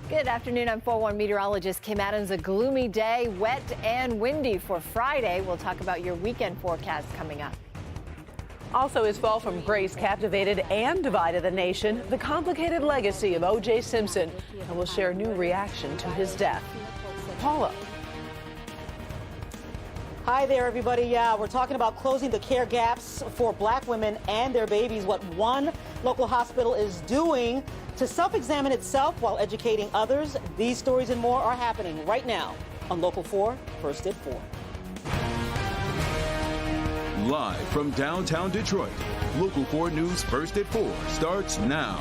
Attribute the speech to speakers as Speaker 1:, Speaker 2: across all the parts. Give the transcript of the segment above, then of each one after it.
Speaker 1: Good afternoon. I'm 4-1 meteorologist Kim Adams. A gloomy day, wet and windy for Friday. We'll talk about your weekend forecast coming up.
Speaker 2: Also, his fall from grace captivated and divided the nation. The complicated legacy of O.J. Simpson. And we'll share a new reaction to his death. Paula.
Speaker 3: Hi there, everybody. Yeah, we're talking about closing the care gaps for black women and their babies, what one local hospital is doing to self-examine itself while educating others. These stories and more are happening right now on Local 4, First at 4.
Speaker 4: Live from downtown Detroit, Local 4 News First at 4 starts now.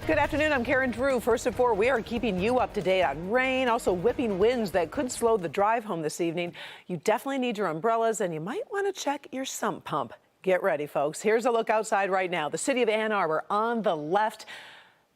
Speaker 2: Good afternoon. I'm Karen Drew. First at 4, we are keeping you up to date on rain, also whipping winds that could slow the drive home this evening. You definitely need your umbrellas, and you might want to check your sump pump. Get ready, folks. Here's a look outside right now. The city of Ann Arbor on the left,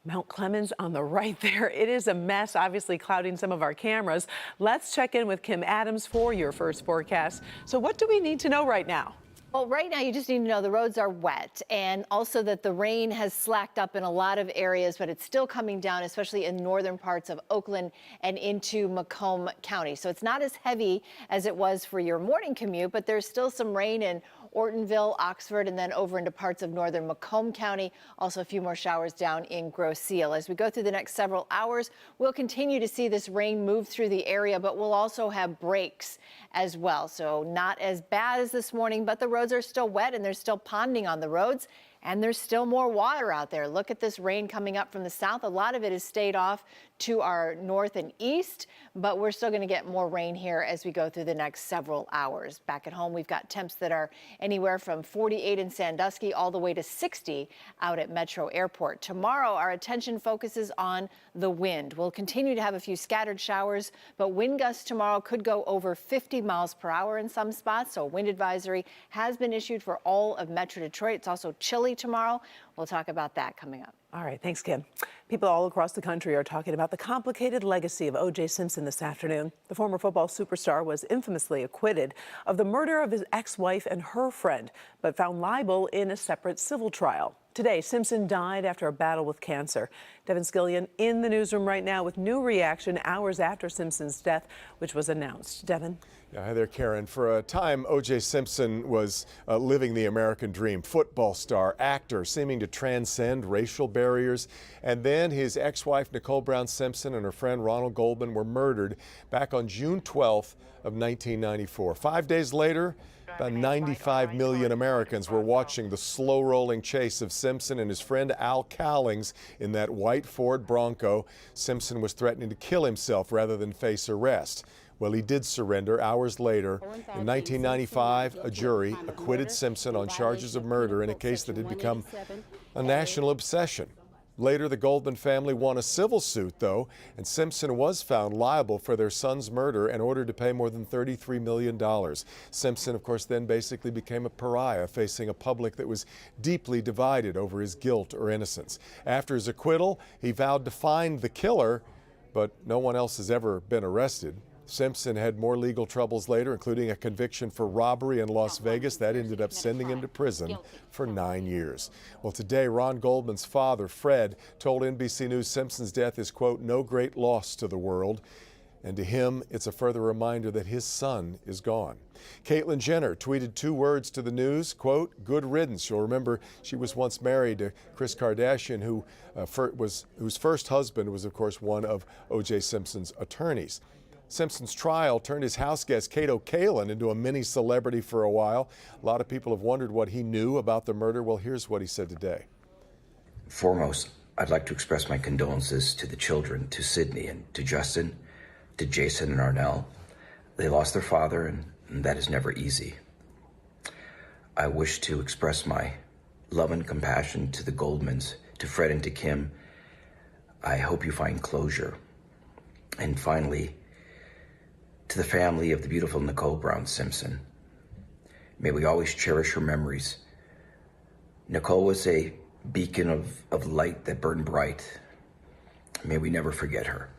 Speaker 2: Mount Clemens on the right there. It is a mess, obviously clouding some of our cameras. Let's check in with Kim Adams for your first forecast. So what do we need to know right now?
Speaker 1: Well, right now you just need to know the roads are wet, and also that the rain has slacked up in a lot of areas, but it's still coming down, especially in northern parts of Oakland and into Macomb County. So it's not as heavy as it was for your morning commute, but there's still some rain in Ortonville, Oxford, and then over into parts of northern Macomb County. Also a few more showers down in Grosse Ile. As we go through the next several hours, we'll continue to see this rain move through the area, but we'll also have breaks as well. So not as bad as this morning, but the roads are still wet and there's still ponding on the roads. And there's still more water out there. Look at this rain coming up from the south. A lot of it has stayed off to our north and east, but we're still going to get more rain here as we go through the next several hours. Back at home, we've got temps that are anywhere from 48 in Sandusky all the way to 60 out at Metro Airport. Tomorrow, our attention focuses on the wind. We'll continue to have a few scattered showers, but wind gusts tomorrow could go over 50 miles per hour in some spots. So a wind advisory has been issued for all of Metro Detroit. It's also chilly tomorrow. We'll talk about that coming up.
Speaker 2: All right, thanks, Kim. People all across the country are talking about the complicated legacy of O.J. Simpson this afternoon. The former football superstar was infamously acquitted of the murder of his ex-wife and her friend, but found liable in a separate civil trial. Today, Simpson died after a battle with cancer. Devin Skillian in the newsroom right now with new reaction hours after Simpson's death, which was announced. Devin?
Speaker 5: Yeah, hi there, Karen. For a time, O.J. Simpson was living the American dream. Football star, actor, seeming to transcend racial barriers. And then his ex-wife, Nicole Brown Simpson, and her friend Ronald Goldman were murdered back on June 12th of 1994. 5 days later, about 95 million Americans were watching the slow-rolling chase of Simpson and his friend Al Cowlings in that white Ford Bronco. Simpson was threatening to kill himself rather than face arrest. Well, he did surrender hours later. In 1995, a jury acquitted Simpson on charges of murder in a case that had become a national obsession. Later, the Goldman family won a civil suit, though, and Simpson was found liable for their son's murder and ordered to pay more than $33 million. Simpson, of course, then basically became a pariah, facing a public that was deeply divided over his guilt or innocence. After his acquittal, he vowed to find the killer, but no one else has ever been arrested. Simpson had more legal troubles later, including a conviction for robbery in Las Vegas. That ended up sending him to prison for 9 years. Well, today, Ron Goldman's father, Fred, told NBC News Simpson's death is, quote, no great loss to the world. And to him, it's a further reminder that his son is gone. Caitlyn Jenner tweeted 2 words to the news, quote, good riddance. You'll remember she was once married to Kris Kardashian, whose first husband was, of course, one of O.J. Simpson's attorneys. Simpson's trial turned his house guest, Kato Kaelin, into a mini celebrity for a while. A lot of people have wondered what he knew about the murder. Well, here's what he said today.
Speaker 6: Foremost, I'd like to express my condolences to the children, to Sydney and to Justin, to Jason and Arnell. They lost their father, and that is never easy. I wish to express my love and compassion to the Goldmans, to Fred and to Kim. I hope you find closure. And finally, to the family of the beautiful Nicole Brown Simpson. May we always cherish her memories. Nicole was a beacon of light that burned bright. May we never forget her.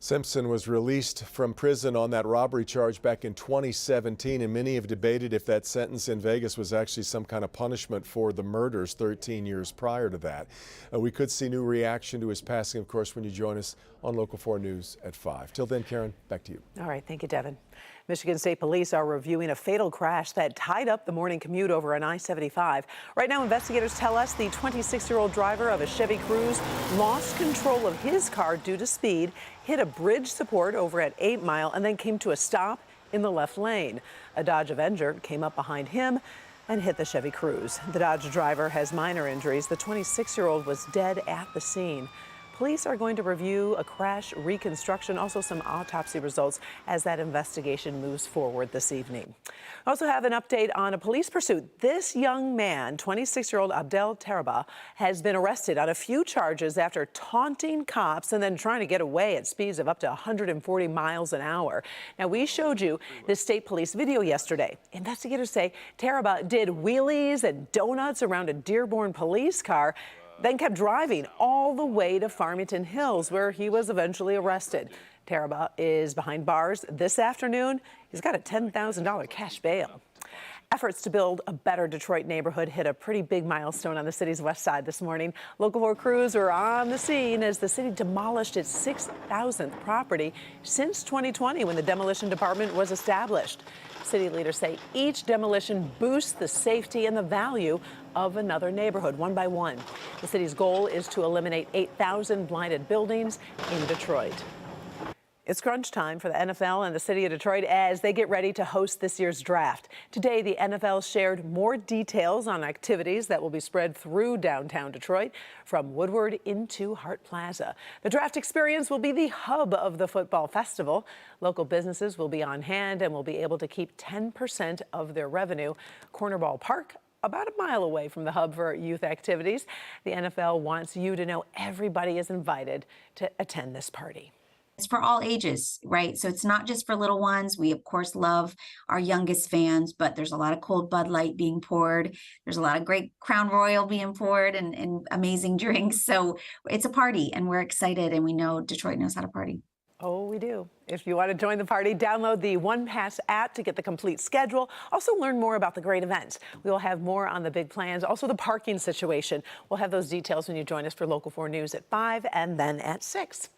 Speaker 5: Simpson was released from prison on that robbery charge back in 2017, and many have debated if that sentence in Vegas was actually some kind of punishment for the murders 13 years prior to that. We could see new reaction to his passing, of course, when you join us on Local 4 News at 5. Till then, Karen, back to you.
Speaker 2: All right, thank you, Devin. Michigan State Police are reviewing a fatal crash that tied up the morning commute over an I-75. Right now, investigators tell us the 26-year-old driver of a Chevy Cruze lost control of his car due to speed, hit a bridge support over at 8 Mile, and then came to a stop in the left lane. A Dodge Avenger came up behind him and hit the Chevy Cruze. The Dodge driver has minor injuries. The 26-year-old was dead at the scene. Police are going to review a crash reconstruction, also some autopsy results as that investigation moves forward this evening. I also have an update on a police pursuit. This young man, 26-year-old Abdel Teraba, has been arrested on a few charges after taunting cops and then trying to get away at speeds of up to 140 miles an hour. Now, we showed you the state police video yesterday. Investigators say Teraba did wheelies and donuts around a Dearborn police car, then kept driving all the way to Farmington Hills, where he was eventually arrested. Teraba is behind bars this afternoon. He's got a $10,000 cash bail. Efforts to build a better Detroit neighborhood hit a pretty big milestone on the city's west side this morning. Local 4 crews were on the scene as the city demolished its 6,000th property since 2020, when the demolition department was established. City leaders say each demolition boosts the safety and the value of another neighborhood, one by one. The city's goal is to eliminate 8,000 blinded buildings in Detroit. It's crunch time for the NFL and the city of Detroit as they get ready to host this year's draft. Today, the NFL shared more details on activities that will be spread through downtown Detroit, from Woodward into Hart Plaza. The draft experience will be the hub of the football festival. Local businesses will be on hand and will be able to keep 10% of their revenue. Cornerball Park, about a mile away from the hub for youth activities. The NFL wants you to know everybody is invited to attend this party.
Speaker 7: It's for all ages, right? So it's not just for little ones. We, of course, love our youngest fans, but there's a lot of cold Bud Light being poured. There's a lot of great Crown Royal being poured and amazing drinks. So it's a party, and we're excited, and we know Detroit knows how to party.
Speaker 2: Oh, we do. If you want to join the party, download the OnePass app to get the complete schedule. Also, learn more about the great events. We will have more on the big plans, also the parking situation. We'll have those details when you join us for Local 4 News at 5 and then at 6.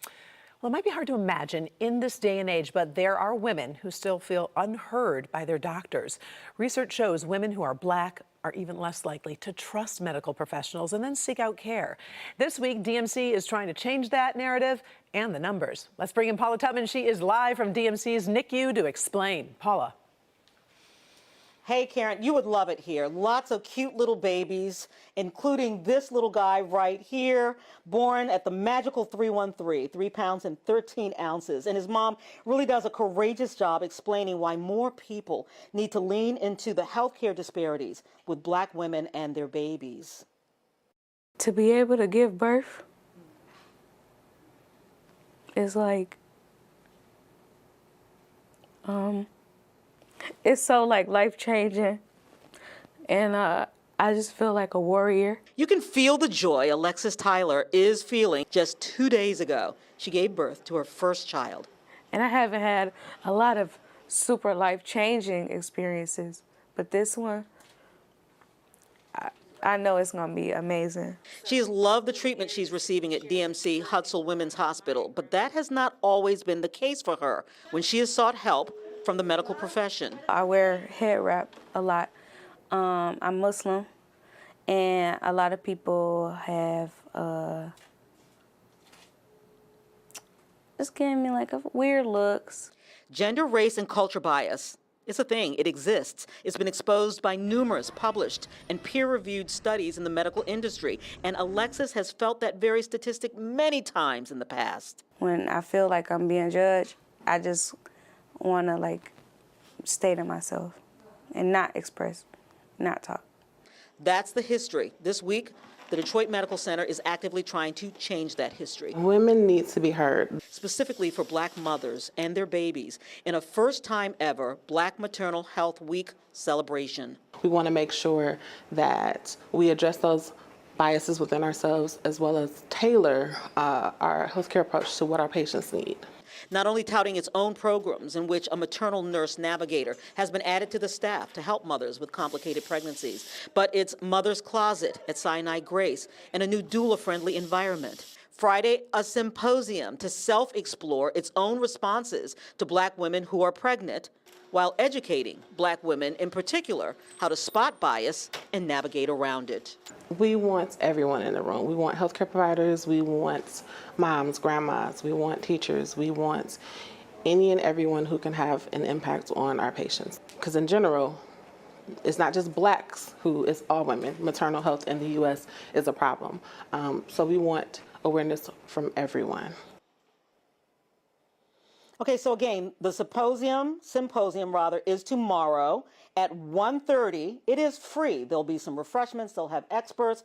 Speaker 2: Well, it might be hard to imagine in this day and age, but there are women who still feel unheard by their doctors. Research shows women who are Black are even less likely to trust medical professionals and then seek out care. This week, DMC is trying to change that narrative and the numbers. Let's bring in Paula Tubman. She is live from DMC's NICU to explain. Paula.
Speaker 3: Hey, Karen, you would love it here. Lots of cute little babies, including this little guy right here, born at the magical 313, 3 pounds and 13 ounces. And his mom really does a courageous job explaining why more people need to lean into the healthcare disparities with Black women and their babies.
Speaker 8: To be able to give birth is like, it's so like life-changing, and I just feel like a warrior.
Speaker 3: You can feel the joy Alexis Tyler is feeling. Just 2 days ago, she gave birth to her first child.
Speaker 8: And I haven't had a lot of super life-changing experiences, but this one, I know it's gonna be amazing.
Speaker 3: She has loved the treatment she's receiving at DMC Hutzel Women's Hospital, but that has not always been the case for her when she has sought help from the medical profession.
Speaker 8: I wear head wrap a lot. I'm Muslim, and a lot of people have just giving me like weird looks.
Speaker 3: Gender, race, and culture bias. It's a thing. It exists. It's been exposed by numerous published and peer-reviewed studies in the medical industry, and Alexis has felt that very statistic many times in the past.
Speaker 8: When I feel like I'm being judged, I just want to like stay to myself and not express, not talk.
Speaker 3: That's the history. This week, the Detroit Medical Center is actively trying to change that history.
Speaker 9: Women need to be heard.
Speaker 3: Specifically for Black mothers and their babies in a first time ever Black Maternal Health Week celebration.
Speaker 9: We want to make sure that we address those biases within ourselves as well as tailor our healthcare approach to what our patients need.
Speaker 3: not only touting its own programs in which a maternal nurse navigator has been added to the staff to help mothers with complicated pregnancies, but its Mother's Closet at Sinai Grace and a new doula-friendly environment. Friday, a symposium to self-explore its own responses to Black women who are pregnant, while educating Black women in particular how to spot bias and navigate around it.
Speaker 9: We want everyone in the room. We want healthcare providers, we want moms, grandmas, we want teachers, we want any and everyone who can have an impact on our patients. Because in general, it's not just Blacks who, it's all women. Maternal health in the U.S. is a problem. So we want awareness from everyone.
Speaker 3: Okay, so again, the symposium is tomorrow at 1:30. It is free. There'll be some refreshments. They'll have experts.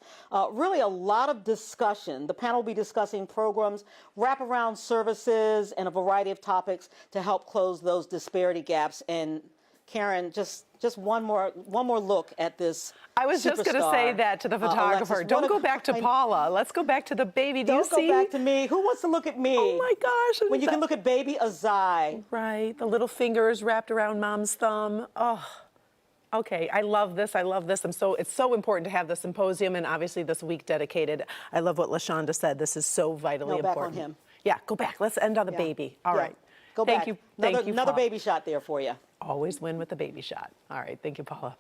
Speaker 3: Really a lot of discussion. The panel will be discussing programs, wraparound services, and a variety of topics to help close those disparity gaps. And Karen, just one more look at this.
Speaker 2: I was just going to say that to the photographer.
Speaker 3: Alexis,
Speaker 2: Don't go back to Paula. Let's go back to the baby. Do you see?
Speaker 3: Don't go back to me. Who wants to look at me?
Speaker 2: Oh my gosh.
Speaker 3: When you can look at baby Azai.
Speaker 2: Right. The little fingers wrapped around mom's thumb. Oh. Okay, I love this. I love this. It's so important to have the symposium and obviously this week dedicated. I love what LaShonda said. This is so vitally important.
Speaker 3: Back on him.
Speaker 2: Yeah, go back. Let's end on the baby. All right.
Speaker 3: Go
Speaker 2: Thank
Speaker 3: back.
Speaker 2: you. Thank you.
Speaker 3: Another
Speaker 2: Paula.
Speaker 3: baby shot there for you.
Speaker 2: Always win with the baby shot. All right. Thank you, Paula.